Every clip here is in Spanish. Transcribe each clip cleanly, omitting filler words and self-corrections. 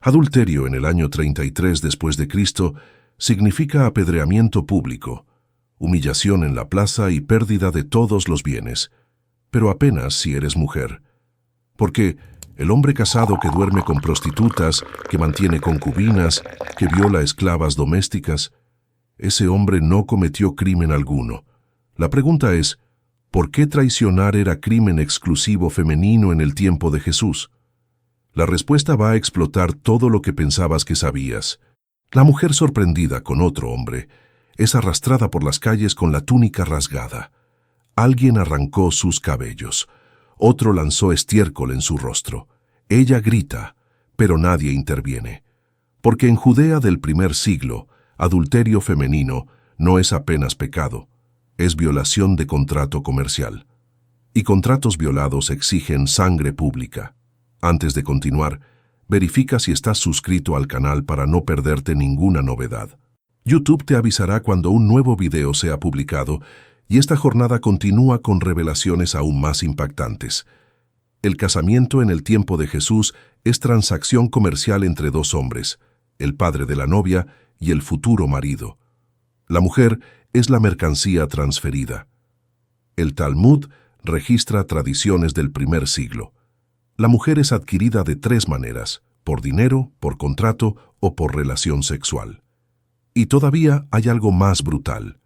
Adulterio en el año 33 después de Cristo significa apedreamiento público, humillación en la plaza y pérdida de todos los bienes, pero apenas si eres mujer. Porque el hombre casado que duerme con prostitutas, que mantiene concubinas, que viola esclavas domésticas, ese hombre no cometió crimen alguno. La pregunta es, ¿por qué traicionar era crimen exclusivo femenino en el tiempo de Jesús? La respuesta va a explotar todo lo que pensabas que sabías. La mujer sorprendida con otro hombre es arrastrada por las calles con la túnica rasgada. Alguien arrancó sus cabellos. Otro lanzó estiércol en su rostro. Ella grita, pero nadie interviene. Porque en Judea del primer siglo, adulterio femenino no es apenas pecado, es violación de contrato comercial. Y contratos violados exigen sangre pública. Antes de continuar, verifica si estás suscrito al canal para no perderte ninguna novedad. YouTube te avisará cuando un nuevo video sea publicado y esta jornada continúa con revelaciones aún más impactantes. El casamiento en el tiempo de Jesús es transacción comercial entre dos hombres, el padre de la novia y el futuro marido. La mujer es la mercancía transferida. El Talmud registra tradiciones del primer siglo. La mujer es adquirida de tres maneras: por dinero, por contrato o por relación sexual. Y todavía hay algo más brutal.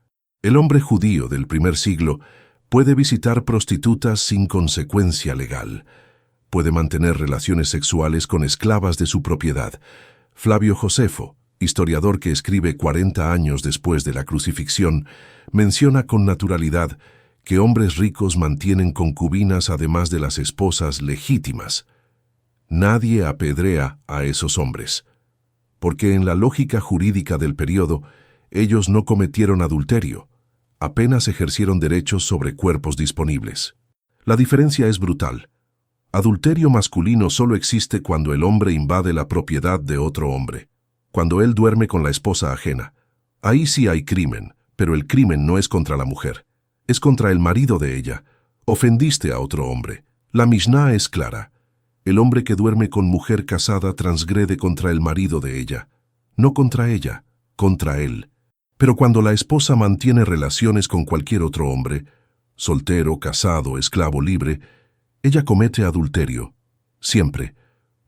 El hombre judío del primer siglo puede visitar prostitutas sin consecuencia legal. Puede mantener relaciones sexuales con esclavas de su propiedad. Flavio Josefo, historiador que escribe 40 años después de la crucifixión, menciona con naturalidad que hombres ricos mantienen concubinas además de las esposas legítimas. Nadie apedrea a esos hombres, porque en la lógica jurídica del periodo, ellos no cometieron adulterio, apenas ejercieron derechos sobre cuerpos disponibles. La diferencia es brutal. Adulterio masculino solo existe cuando el hombre invade la propiedad de otro hombre, cuando él duerme con la esposa ajena. Ahí sí hay crimen, pero el crimen no es contra la mujer, es contra el marido de ella. Ofendiste a otro hombre. La Mishnah es clara. El hombre que duerme con mujer casada transgrede contra el marido de ella, no contra ella, contra él. Pero cuando la esposa mantiene relaciones con cualquier otro hombre, soltero, casado, esclavo, libre, ella comete adulterio, siempre,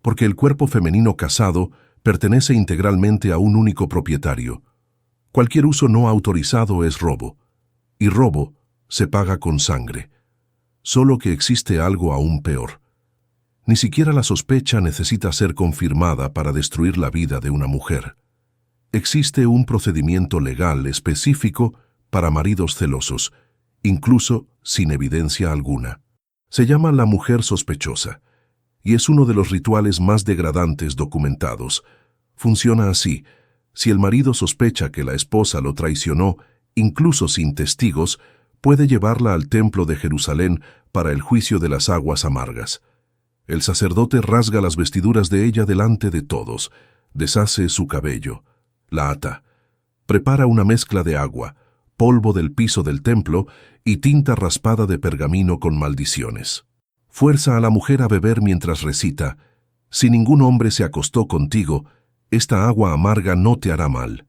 porque el cuerpo femenino casado pertenece integralmente a un único propietario. Cualquier uso no autorizado es robo, y robo se paga con sangre. Solo que existe algo aún peor. Ni siquiera la sospecha necesita ser confirmada para destruir la vida de una mujer. Existe un procedimiento legal específico para maridos celosos, incluso sin evidencia alguna. Se llama la mujer sospechosa, y es uno de los rituales más degradantes documentados. Funciona así: si el marido sospecha que la esposa lo traicionó, incluso sin testigos, puede llevarla al templo de Jerusalén para el juicio de las aguas amargas. El sacerdote rasga las vestiduras de ella delante de todos, deshace su cabello, la ata, prepara una mezcla de agua, polvo del piso del templo y tinta raspada de pergamino con maldiciones. Fuerza a la mujer a beber mientras recita: si ningún hombre se acostó contigo, esta agua amarga no te hará mal.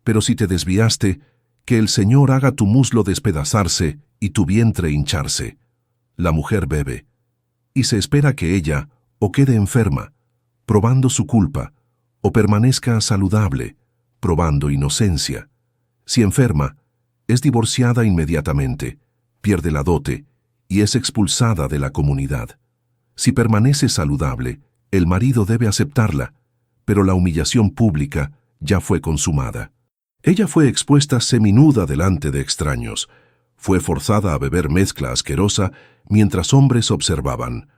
Pero si te desviaste, que el Señor haga tu muslo despedazarse y tu vientre hincharse. La mujer bebe, y se espera que ella o quede enferma, probando su culpa, o permanezca saludable, probando inocencia. Si enferma, es divorciada inmediatamente, pierde la dote y es expulsada de la comunidad. Si permanece saludable, el marido debe aceptarla, pero la humillación pública ya fue consumada. Ella fue expuesta seminuda delante de extraños, fue forzada a beber mezcla asquerosa mientras hombres observaban.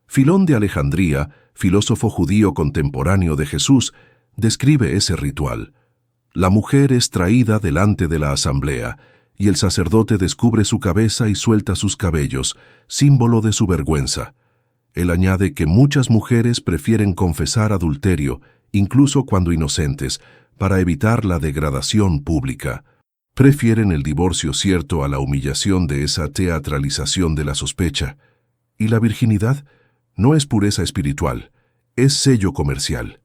Filón de Alejandría, filósofo judío contemporáneo de Jesús, describe ese ritual. La mujer es traída delante de la asamblea, y el sacerdote descubre su cabeza y suelta sus cabellos, símbolo de su vergüenza. Él añade que muchas mujeres prefieren confesar adulterio, incluso cuando inocentes, para evitar la degradación pública. Prefieren el divorcio cierto a la humillación de esa teatralización de la sospecha. Y la virginidad no es pureza espiritual, es sello comercial.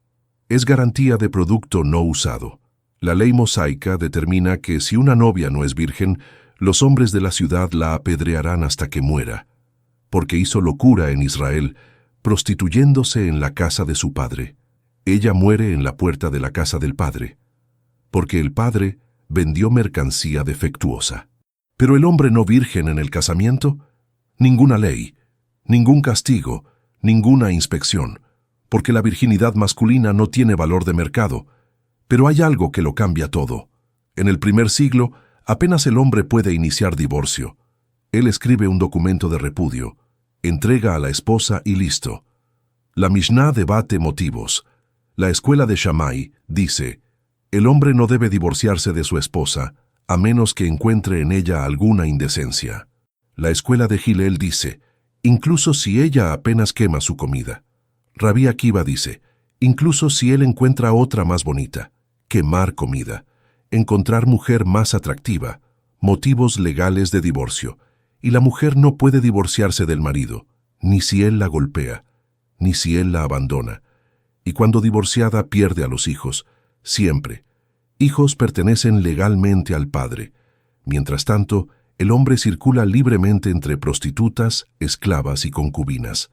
Es garantía de producto no usado. La ley mosaica determina que si una novia no es virgen, los hombres de la ciudad la apedrearán hasta que muera, porque hizo locura en Israel, prostituyéndose en la casa de su padre. Ella muere en la puerta de la casa del padre, porque el padre vendió mercancía defectuosa. Pero el hombre no virgen en el casamiento, ninguna ley, ningún castigo, ninguna inspección, porque la virginidad masculina no tiene valor de mercado. Pero hay algo que lo cambia todo. En el primer siglo, apenas el hombre puede iniciar divorcio. Él escribe un documento de repudio, entrega a la esposa y listo. La Mishnah debate motivos. La escuela de Shammai dice, el hombre no debe divorciarse de su esposa, a menos que encuentre en ella alguna indecencia. La escuela de Hillel dice, incluso si ella apenas quema su comida. Rabí Akiva dice, incluso si él encuentra otra más bonita. Quemar comida, encontrar mujer más atractiva, motivos legales de divorcio. Y la mujer no puede divorciarse del marido, ni si él la golpea, ni si él la abandona. Y cuando divorciada pierde a los hijos, siempre. Hijos pertenecen legalmente al padre. Mientras tanto, el hombre circula libremente entre prostitutas, esclavas y concubinas.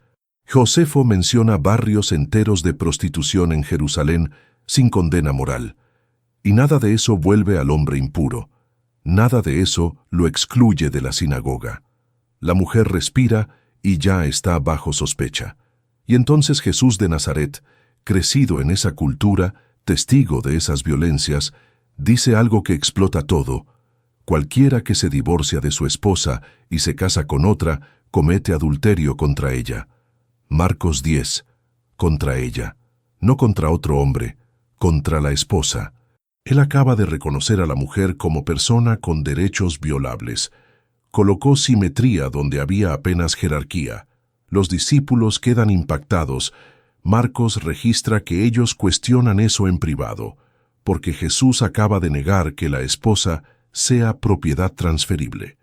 Josefo menciona barrios enteros de prostitución en Jerusalén sin condena moral. Y nada de eso vuelve al hombre impuro. Nada de eso lo excluye de la sinagoga. La mujer respira y ya está bajo sospecha. Y entonces Jesús de Nazaret, crecido en esa cultura, testigo de esas violencias, dice algo que explota todo. Cualquiera que se divorcia de su esposa y se casa con otra, comete adulterio contra ella. Marcos 10. Contra ella. No contra otro hombre, contra la esposa. Él acaba de reconocer a la mujer como persona con derechos violables. Colocó simetría donde había apenas jerarquía. Los discípulos quedan impactados. Marcos registra que ellos cuestionan eso en privado, porque Jesús acaba de negar que la esposa sea propiedad transferible.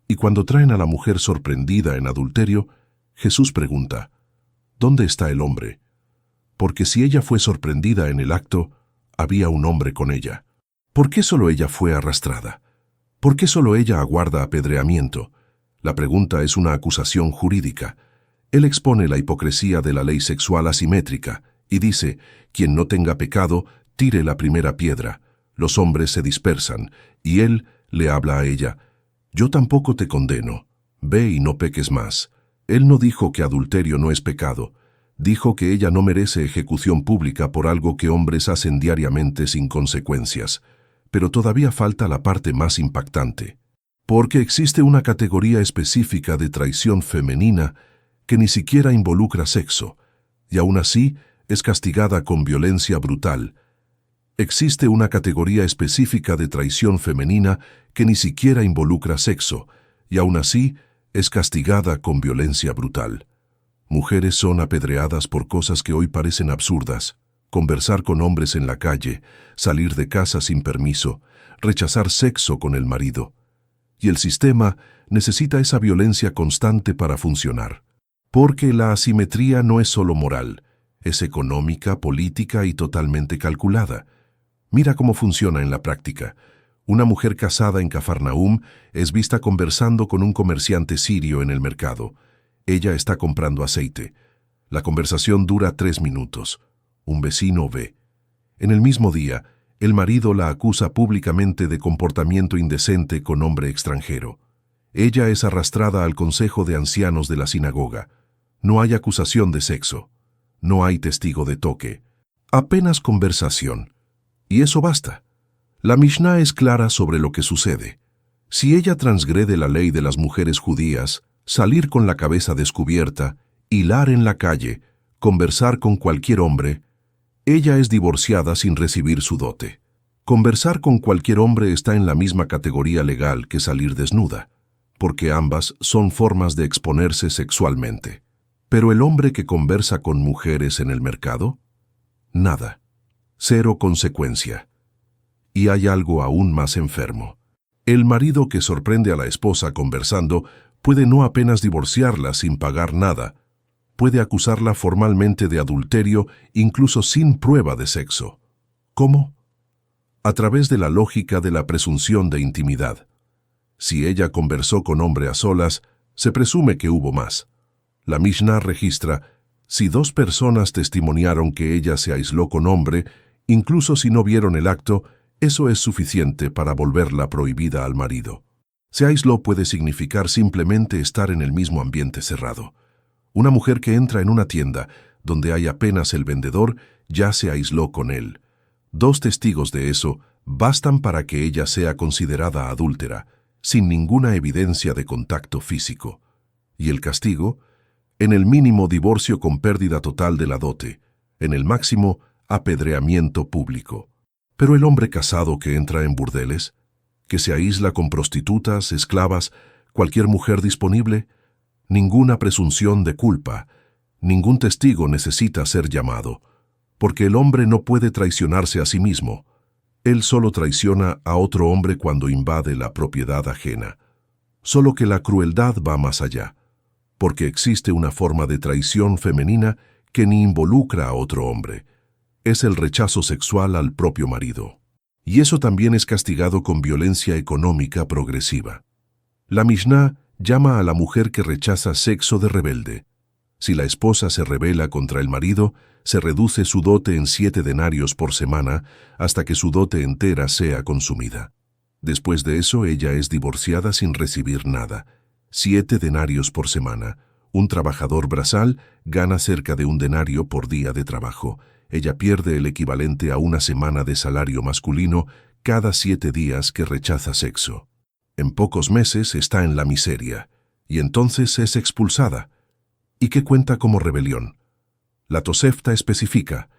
Y cuando traen a la mujer sorprendida en adulterio, Jesús pregunta, ¿dónde está el hombre? Porque si ella fue sorprendida en el acto, había un hombre con ella. ¿Por qué solo ella fue arrastrada? ¿Por qué solo ella aguarda apedreamiento? La pregunta es una acusación jurídica. Él expone la hipocresía de la ley sexual asimétrica y dice, quien no tenga pecado, tire la primera piedra. Los hombres se dispersan, y él le habla a ella, yo tampoco te condeno, ve y no peques más. Él no dijo que adulterio no es pecado, dijo que ella no merece ejecución pública por algo que hombres hacen diariamente sin consecuencias. Pero todavía falta la parte más impactante, porque existe una categoría específica de traición femenina que ni siquiera involucra sexo, y aún así es castigada con violencia brutal. Existe una categoría específica de traición femenina que ni siquiera involucra sexo, y aún así es castigada con violencia brutal. Mujeres son apedreadas por cosas que hoy parecen absurdas: conversar con hombres en la calle, salir de casa sin permiso, rechazar sexo con el marido. Y el sistema necesita esa violencia constante para funcionar. Porque la asimetría no es solo moral, es económica, política y totalmente calculada. Mira cómo funciona en la práctica. Una mujer casada en Cafarnaúm es vista conversando con un comerciante sirio en el mercado. Ella está comprando aceite. La conversación dura 3 minutos. Un vecino ve. En el mismo día, el marido la acusa públicamente de comportamiento indecente con hombre extranjero. Ella es arrastrada al consejo de ancianos de la sinagoga. No hay acusación de sexo. No hay testigo de toque. Apenas conversación. Y eso basta. La Mishnah es clara sobre lo que sucede. Si ella transgrede la ley de las mujeres judías, salir con la cabeza descubierta, hilar en la calle, conversar con cualquier hombre, ella es divorciada sin recibir su dote. Conversar con cualquier hombre está en la misma categoría legal que salir desnuda, porque ambas son formas de exponerse sexualmente. Pero el hombre que conversa con mujeres en el mercado, nada. Cero consecuencia. Y hay algo aún más enfermo. El marido que sorprende a la esposa conversando puede no apenas divorciarla sin pagar nada, puede acusarla formalmente de adulterio incluso sin prueba de sexo. ¿Cómo? A través de la lógica de la presunción de intimidad. Si ella conversó con hombre a solas, se presume que hubo más. La Mishnah registra: si dos personas testimoniaron que ella se aisló con hombre, incluso si no vieron el acto, eso es suficiente para volverla prohibida al marido. Se aisló puede significar simplemente estar en el mismo ambiente cerrado. Una mujer que entra en una tienda donde hay apenas el vendedor ya se aisló con él. Dos testigos de eso bastan para que ella sea considerada adúltera, sin ninguna evidencia de contacto físico. ¿Y el castigo? En el mínimo, divorcio con pérdida total de la dote. En el máximo, apedreamiento público. Pero el hombre casado que entra en burdeles, que se aísla con prostitutas, esclavas, cualquier mujer disponible, ninguna presunción de culpa, ningún testigo necesita ser llamado, porque el hombre no puede traicionarse a sí mismo. Él solo traiciona a otro hombre cuando invade la propiedad ajena. Solo que la crueldad va más allá, porque existe una forma de traición femenina que ni involucra a otro hombre. Es el rechazo sexual al propio marido. Y eso también es castigado con violencia económica progresiva. La Mishnah llama a la mujer que rechaza sexo de rebelde. Si la esposa se rebela contra el marido, se reduce su dote en 7 denarios por semana hasta que su dote entera sea consumida. Después de eso, ella es divorciada sin recibir nada. 7 denarios por semana. Un trabajador braçal gana cerca de 1 denario por día de trabajo. Ella pierde el equivalente a 1 semana de salario masculino cada 7 días que rechaza sexo. En pocos meses está en la miseria, y entonces es expulsada. ¿Y qué cuenta como rebelión? La Tosefta especifica: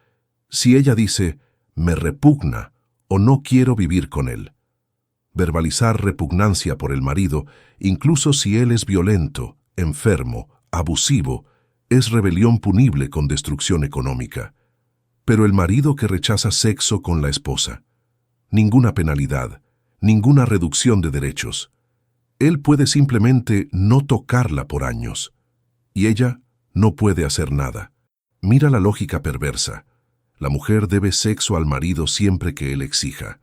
si ella dice, me repugna o no quiero vivir con él. Verbalizar repugnancia por el marido, incluso si él es violento, enfermo, abusivo, es rebelión punible con destrucción económica. Pero el marido que rechaza sexo con la esposa, ninguna penalidad, ninguna reducción de derechos. Él puede simplemente no tocarla por años, y ella no puede hacer nada. Mira la lógica perversa. La mujer debe sexo al marido siempre que él exija.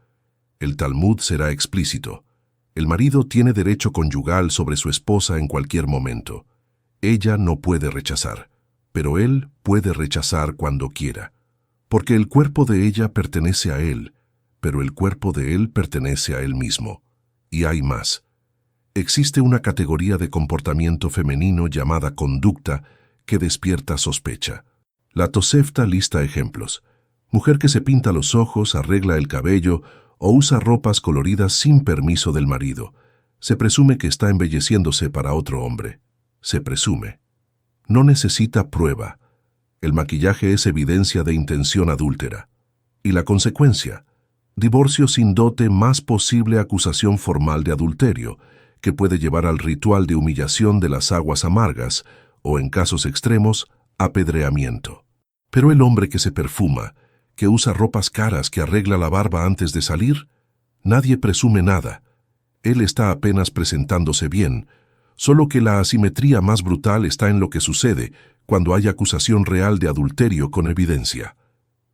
El Talmud será explícito. El marido tiene derecho conyugal sobre su esposa en cualquier momento. Ella no puede rechazar, pero él puede rechazar cuando quiera. Porque el cuerpo de ella pertenece a él, pero el cuerpo de él pertenece a él mismo. Y hay más. Existe una categoría de comportamiento femenino llamada conducta que despierta sospecha. La Tosefta lista ejemplos. Mujer que se pinta los ojos, arregla el cabello o usa ropas coloridas sin permiso del marido. Se presume que está embelleciéndose para otro hombre. Se presume. No necesita prueba. El maquillaje es evidencia de intención adúltera. Y la consecuencia: divorcio sin dote más posible acusación formal de adulterio, que puede llevar al ritual de humillación de las aguas amargas, o en casos extremos, apedreamiento. Pero el hombre que se perfuma, que usa ropas caras, que arregla la barba antes de salir, nadie presume nada. Él está apenas presentándose bien, solo que la asimetría más brutal está en lo que sucede cuando hay acusación real de adulterio con evidencia.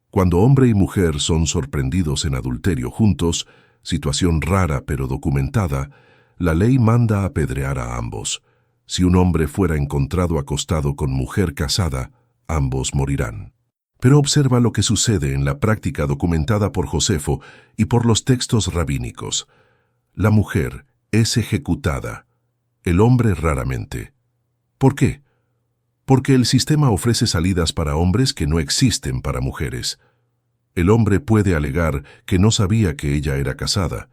Cuando hombre y mujer son sorprendidos en adulterio juntos, situación rara pero documentada, la ley manda apedrear a ambos. Si un hombre fuera encontrado acostado con mujer casada, ambos morirán. Pero observa lo que sucede en la práctica documentada por Josefo y por los textos rabínicos. La mujer es ejecutada, el hombre raramente. ¿Por qué? Porque el sistema ofrece salidas para hombres que no existen para mujeres. El hombre puede alegar que no sabía que ella era casada,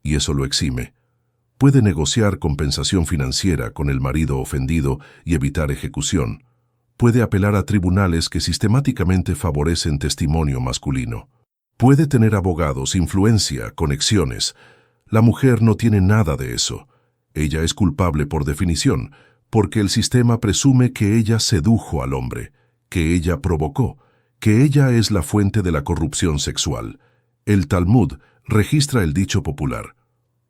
y eso lo exime. Puede negociar compensación financiera con el marido ofendido y evitar ejecución. Puede apelar a tribunales que sistemáticamente favorecen testimonio masculino. Puede tener abogados, influencia, conexiones. La mujer no tiene nada de eso. Ella es culpable por definición, porque el sistema presume que ella sedujo al hombre, que ella provocó, que ella es la fuente de la corrupción sexual. El Talmud registra el dicho popular: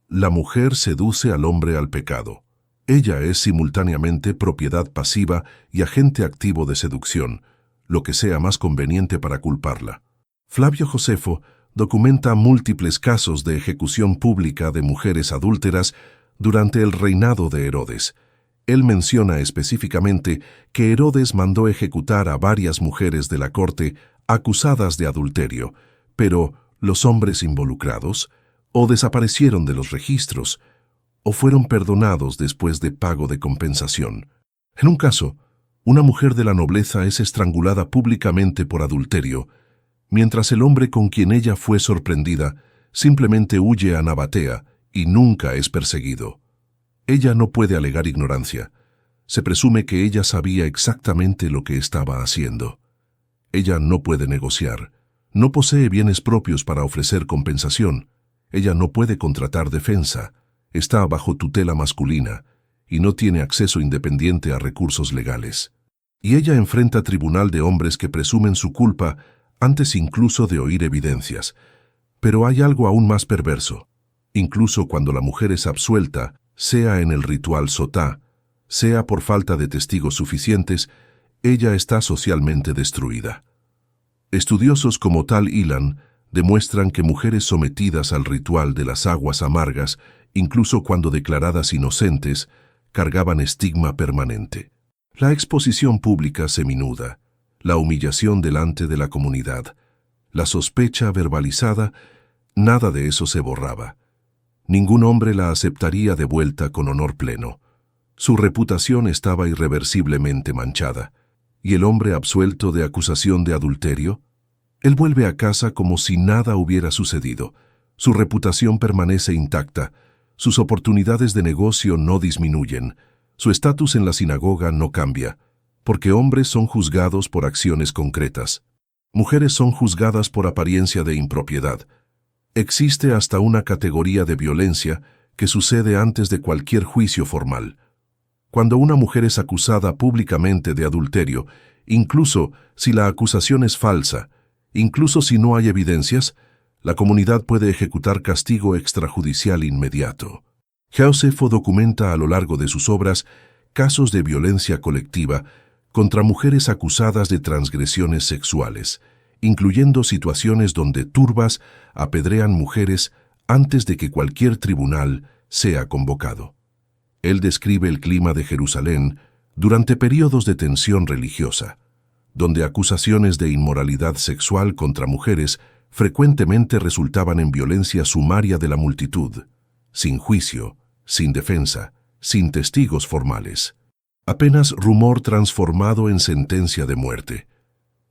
la mujer seduce al hombre al pecado. Ella es simultáneamente propiedad pasiva y agente activo de seducción, lo que sea más conveniente para culparla. Flavio Josefo documenta múltiples casos de ejecución pública de mujeres adúlteras durante el reinado de Herodes. Él menciona específicamente que Herodes mandó ejecutar a varias mujeres de la corte acusadas de adulterio, pero los hombres involucrados o desaparecieron de los registros o fueron perdonados después de pago de compensación. En un caso, una mujer de la nobleza es estrangulada públicamente por adulterio, mientras el hombre con quien ella fue sorprendida simplemente huye a Nabatea y nunca es perseguido. Ella no puede alegar ignorancia. Se presume que ella sabía exactamente lo que estaba haciendo. Ella no puede negociar. No posee bienes propios para ofrecer compensación. Ella no puede contratar defensa. Está bajo tutela masculina y no tiene acceso independiente a recursos legales. Y ella enfrenta tribunal de hombres que presumen su culpa antes incluso de oír evidencias. Pero hay algo aún más perverso. Incluso cuando la mujer es absuelta, sea en el ritual sotá, sea por falta de testigos suficientes, ella está socialmente destruida. Estudiosos como Tal Ilan demuestran que mujeres sometidas al ritual de las aguas amargas, incluso cuando declaradas inocentes, cargaban estigma permanente. La exposición pública seminuda, la humillación delante de la comunidad, la sospecha verbalizada, nada de eso se borraba. Ningún hombre la aceptaría de vuelta con honor pleno. Su reputación estaba irreversiblemente manchada. ¿Y el hombre absuelto de acusación de adulterio? Él vuelve a casa como si nada hubiera sucedido. Su reputación permanece intacta. Sus oportunidades de negocio no disminuyen. Su estatus en la sinagoga no cambia, porque hombres son juzgados por acciones concretas. Mujeres son juzgadas por apariencia de impropiedad. Existe hasta una categoría de violencia que sucede antes de cualquier juicio formal. Cuando una mujer es acusada públicamente de adulterio, incluso si la acusación es falsa, incluso si no hay evidencias, la comunidad puede ejecutar castigo extrajudicial inmediato. Josefo documenta a lo largo de sus obras casos de violencia colectiva contra mujeres acusadas de transgresiones sexuales, incluyendo situaciones donde turbas apedrean mujeres antes de que cualquier tribunal sea convocado. Él describe el clima de Jerusalén durante períodos de tensión religiosa, donde acusaciones de inmoralidad sexual contra mujeres frecuentemente resultaban en violencia sumaria de la multitud, sin juicio, sin defensa, sin testigos formales. Apenas rumor transformado en sentencia de muerte.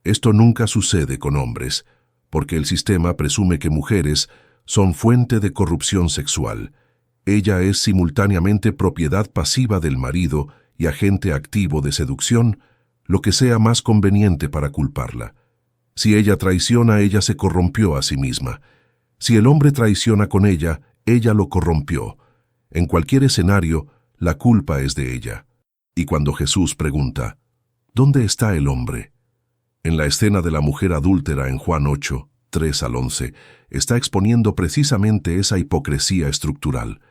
Esto nunca sucede con hombres, porque el sistema presume que mujeres son fuente de corrupción sexual. Ella es simultáneamente propiedad pasiva del marido y agente activo de seducción, lo que sea más conveniente para culparla. Si ella traiciona, ella se corrompió a sí misma. Si el hombre traiciona con ella, ella lo corrompió. En cualquier escenario, la culpa es de ella. Y cuando Jesús pregunta, ¿dónde está el hombre? En la escena de la mujer adúltera en Juan 8, 3 al 11, está exponiendo precisamente esa hipocresía estructural,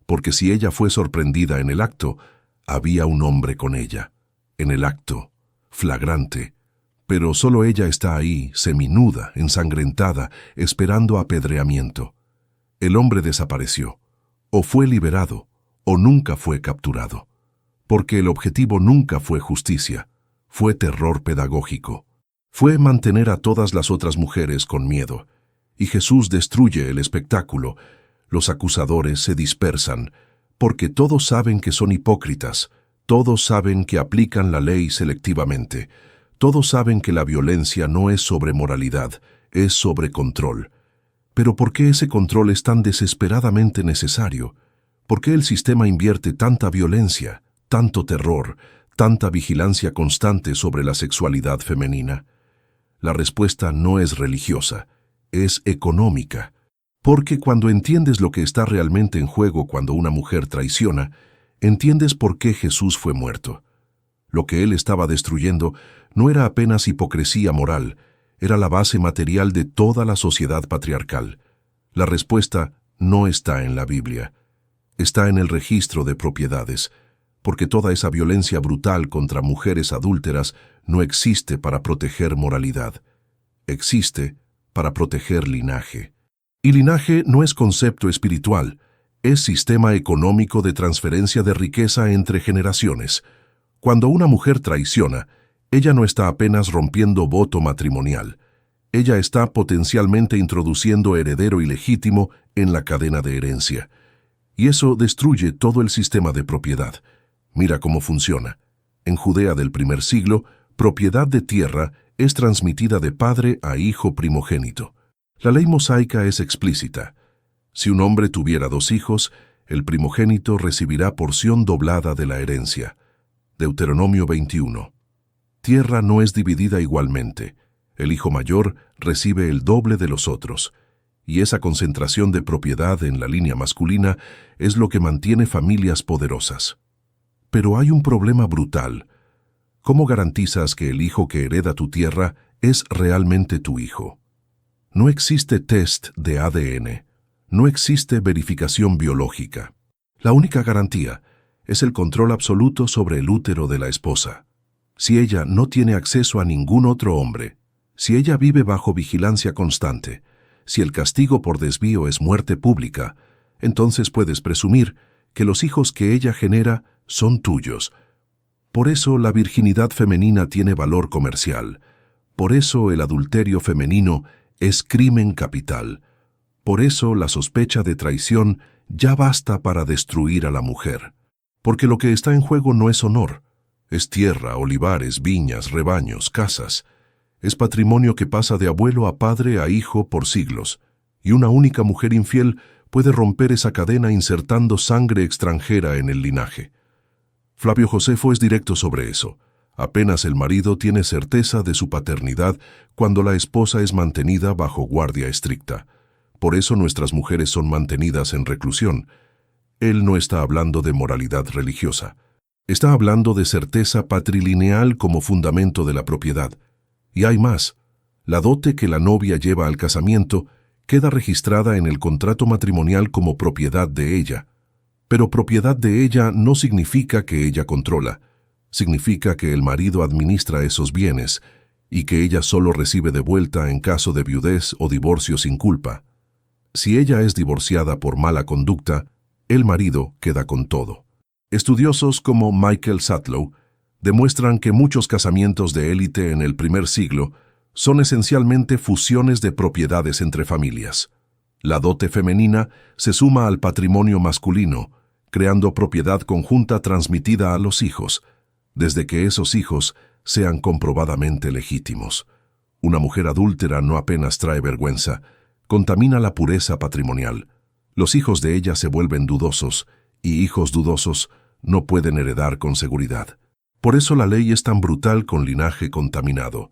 porque si ella fue sorprendida en el acto, había un hombre con ella, en el acto, flagrante, pero solo ella está ahí, seminuda, ensangrentada, esperando apedreamiento. El hombre desapareció, o fue liberado, o nunca fue capturado, porque el objetivo nunca fue justicia, fue terror pedagógico. Fue mantener a todas las otras mujeres con miedo, y Jesús destruye el espectáculo. Los acusadores se dispersan, porque todos saben que son hipócritas, todos saben que aplican la ley selectivamente, todos saben que la violencia no es sobre moralidad, es sobre control. Pero ¿por qué ese control es tan desesperadamente necesario? ¿Por qué el sistema invierte tanta violencia, tanto terror, tanta vigilancia constante sobre la sexualidad femenina? La respuesta no es religiosa, es económica. Porque cuando entiendes lo que está realmente en juego cuando una mujer traiciona, entiendes por qué Jesús fue muerto. Lo que él estaba destruyendo no era apenas hipocresía moral, era la base material de toda la sociedad patriarcal. La respuesta no está en la Biblia, está en el registro de propiedades, porque toda esa violencia brutal contra mujeres adúlteras no existe para proteger moralidad. Existe para proteger linaje. Y linaje no es concepto espiritual, es sistema económico de transferencia de riqueza entre generaciones. Cuando una mujer traiciona, ella no está apenas rompiendo voto matrimonial. Ella está potencialmente introduciendo heredero ilegítimo en la cadena de herencia. Y eso destruye todo el sistema de propiedad. Mira cómo funciona. En Judea del primer siglo, propiedad de tierra es transmitida de padre a hijo primogénito. La ley mosaica es explícita. Si un hombre tuviera 2 hijos, el primogénito recibirá porción doblada de la herencia. Deuteronomio 21. Tierra no es dividida igualmente. El hijo mayor recibe el doble de los otros. Y esa concentración de propiedad en la línea masculina es lo que mantiene familias poderosas. Pero hay un problema brutal. ¿Cómo garantizas que el hijo que hereda tu tierra es realmente tu hijo? No existe test de ADN. No existe verificación biológica. La única garantía es el control absoluto sobre el útero de la esposa. Si ella no tiene acceso a ningún otro hombre, si ella vive bajo vigilancia constante, si el castigo por desvío es muerte pública, entonces puedes presumir que los hijos que ella genera son tuyos. Por eso la virginidad femenina tiene valor comercial. Por eso el adulterio femenino es crimen capital. Por eso la sospecha de traición ya basta para destruir a la mujer. Porque lo que está en juego no es honor. Es tierra, olivares, viñas, rebaños, casas. Es patrimonio que pasa de abuelo a padre a hijo por siglos. Y una única mujer infiel puede romper esa cadena insertando sangre extranjera en el linaje. Flavio Josefo es directo sobre eso. Apenas el marido tiene certeza de su paternidad cuando la esposa es mantenida bajo guardia estricta. Por eso nuestras mujeres son mantenidas en reclusión. Él no está hablando de moralidad religiosa. Está hablando de certeza patrilineal como fundamento de la propiedad. Y hay más. La dote que la novia lleva al casamiento queda registrada en el contrato matrimonial como propiedad de ella. Pero propiedad de ella no significa que ella controla. Significa que el marido administra esos bienes y que ella solo recibe de vuelta en caso de viudez o divorcio sin culpa. Si ella es divorciada por mala conducta, el marido queda con todo. Estudiosos como Michael Sutlow demuestran que muchos casamientos de élite en el primer siglo son esencialmente fusiones de propiedades entre familias. La dote femenina se suma al patrimonio masculino, creando propiedad conjunta transmitida a los hijos, desde que esos hijos sean comprobadamente legítimos. Una mujer adúltera no apenas trae vergüenza, contamina la pureza patrimonial. Los hijos de ella se vuelven dudosos, y hijos dudosos no pueden heredar con seguridad. Por eso la ley es tan brutal con linaje contaminado.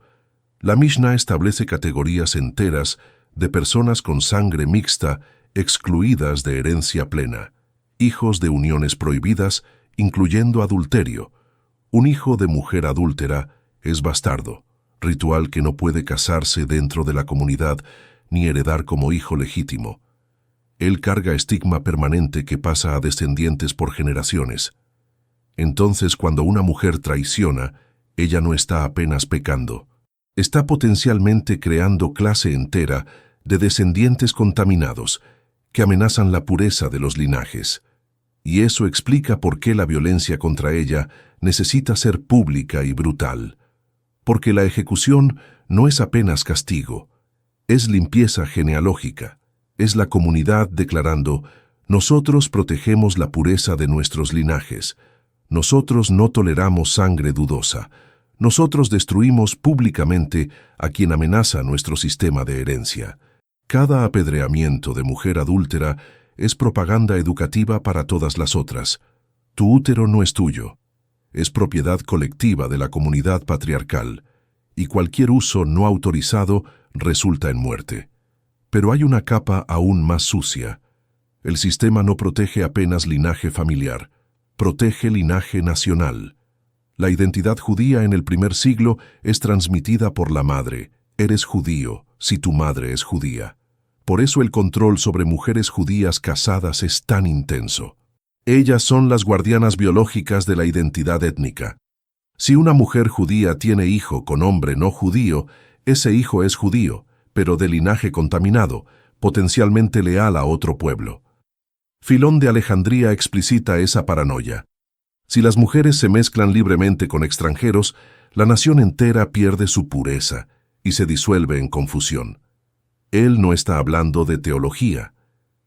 La Mishnah establece categorías enteras de personas con sangre mixta excluidas de herencia plena, hijos de uniones prohibidas, incluyendo adulterio. Un hijo de mujer adúltera es bastardo, ritual que no puede casarse dentro de la comunidad ni heredar como hijo legítimo. Él carga estigma permanente que pasa a descendientes por generaciones. Entonces, cuando una mujer traiciona, ella no está apenas pecando. Está potencialmente creando clase entera de descendientes contaminados que amenazan la pureza de los linajes. Y eso explica por qué la violencia contra ella necesita ser pública y brutal. Porque la ejecución no es apenas castigo, es limpieza genealógica. Es la comunidad declarando: nosotros protegemos la pureza de nuestros linajes, nosotros no toleramos sangre dudosa, nosotros destruimos públicamente a quien amenaza nuestro sistema de herencia. Cada apedreamiento de mujer adúltera es propaganda educativa para todas las otras. Tu útero no es tuyo, es propiedad colectiva de la comunidad patriarcal, y cualquier uso no autorizado resulta en muerte. Pero hay una capa aún más sucia. El sistema no protege apenas linaje familiar, protege linaje nacional. La identidad judía en el primer siglo es transmitida por la madre. Eres judío si tu madre es judía. Por eso el control sobre mujeres judías casadas es tan intenso. Ellas son las guardianas biológicas de la identidad étnica. Si una mujer judía tiene hijo con hombre no judío, ese hijo es judío, pero de linaje contaminado, potencialmente leal a otro pueblo. Filón de Alejandría explicita esa paranoia. Si las mujeres se mezclan libremente con extranjeros, la nación entera pierde su pureza y se disuelve en confusión. Él no está hablando de teología,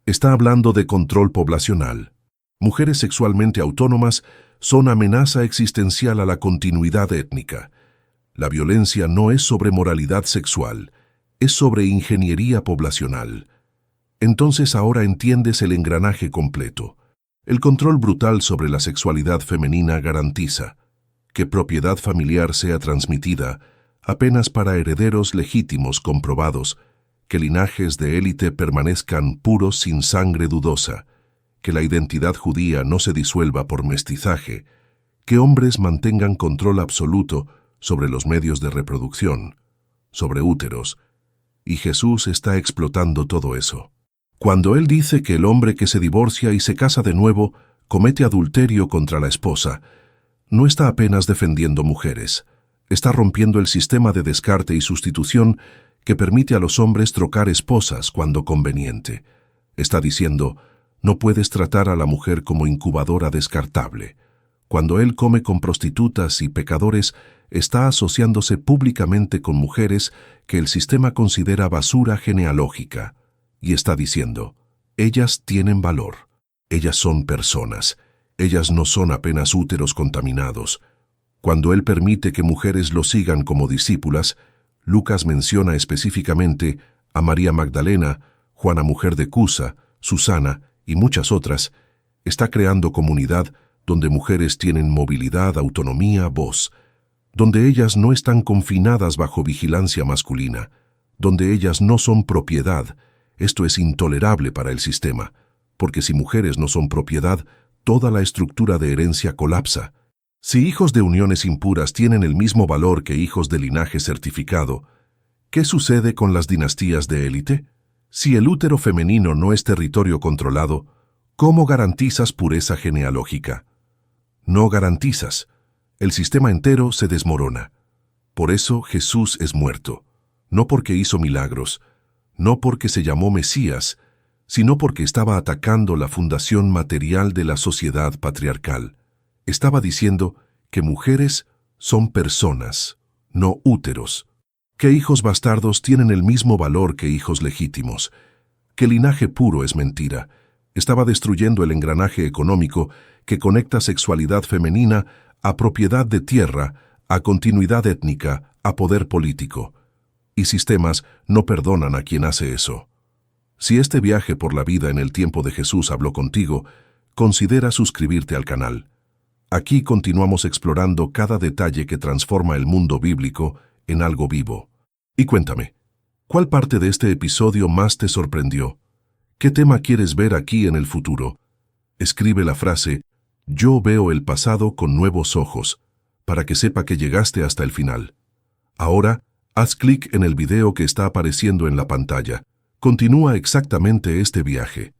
está hablando de control poblacional. Mujeres sexualmente autónomas son amenaza existencial a la continuidad étnica. La violencia no es sobre moralidad sexual, es sobre ingeniería poblacional. Entonces ahora entiendes el engranaje completo. El control brutal sobre la sexualidad femenina garantiza que propiedad familiar sea transmitida apenas para herederos legítimos comprobados, que linajes de élite permanezcan puros sin sangre dudosa, que la identidad judía no se disuelva por mestizaje, que hombres mantengan control absoluto sobre los medios de reproducción, sobre úteros, y Jesús está explotando todo eso. Cuando Él dice que el hombre que se divorcia y se casa de nuevo comete adulterio contra la esposa, no está apenas defendiendo mujeres, está rompiendo el sistema de descarte y sustitución que permite a los hombres trocar esposas cuando conveniente. Está diciendo, no puedes tratar a la mujer como incubadora descartable. Cuando Él come con prostitutas y pecadores, está asociándose públicamente con mujeres que el sistema considera basura genealógica. Y está diciendo, ellas tienen valor, ellas son personas, ellas no son apenas úteros contaminados. Cuando Él permite que mujeres lo sigan como discípulas, Lucas menciona específicamente a María Magdalena, Juana mujer de Cusa, Susana y muchas otras, está creando comunidad donde mujeres tienen movilidad, autonomía, voz, donde ellas no están confinadas bajo vigilancia masculina, donde ellas no son propiedad. Esto es intolerable para el sistema, porque si mujeres no son propiedad, toda la estructura de herencia colapsa. Si hijos de uniones impuras tienen el mismo valor que hijos de linaje certificado, ¿qué sucede con las dinastías de élite? Si el útero femenino no es territorio controlado, ¿cómo garantizas pureza genealógica? No garantizas. El sistema entero se desmorona. Por eso Jesús es muerto, no porque hizo milagros, no porque se llamó Mesías, sino porque estaba atacando la fundación material de la sociedad patriarcal. Estaba diciendo que mujeres son personas, no úteros, que hijos bastardos tienen el mismo valor que hijos legítimos, que linaje puro es mentira. Estaba destruyendo el engranaje económico que conecta sexualidad femenina a propiedad de tierra, a continuidad étnica, a poder político. Y sistemas no perdonan a quien hace eso. Si este viaje por la vida en el tiempo de Jesús habló contigo, considera suscribirte al canal. Aquí continuamos explorando cada detalle que transforma el mundo bíblico en algo vivo. Y cuéntame, ¿cuál parte de este episodio más te sorprendió? ¿Qué tema quieres ver aquí en el futuro? Escribe la frase, yo veo el pasado con nuevos ojos, para que sepa que llegaste hasta el final. Ahora, haz clic en el video que está apareciendo en la pantalla. Continúa exactamente este viaje.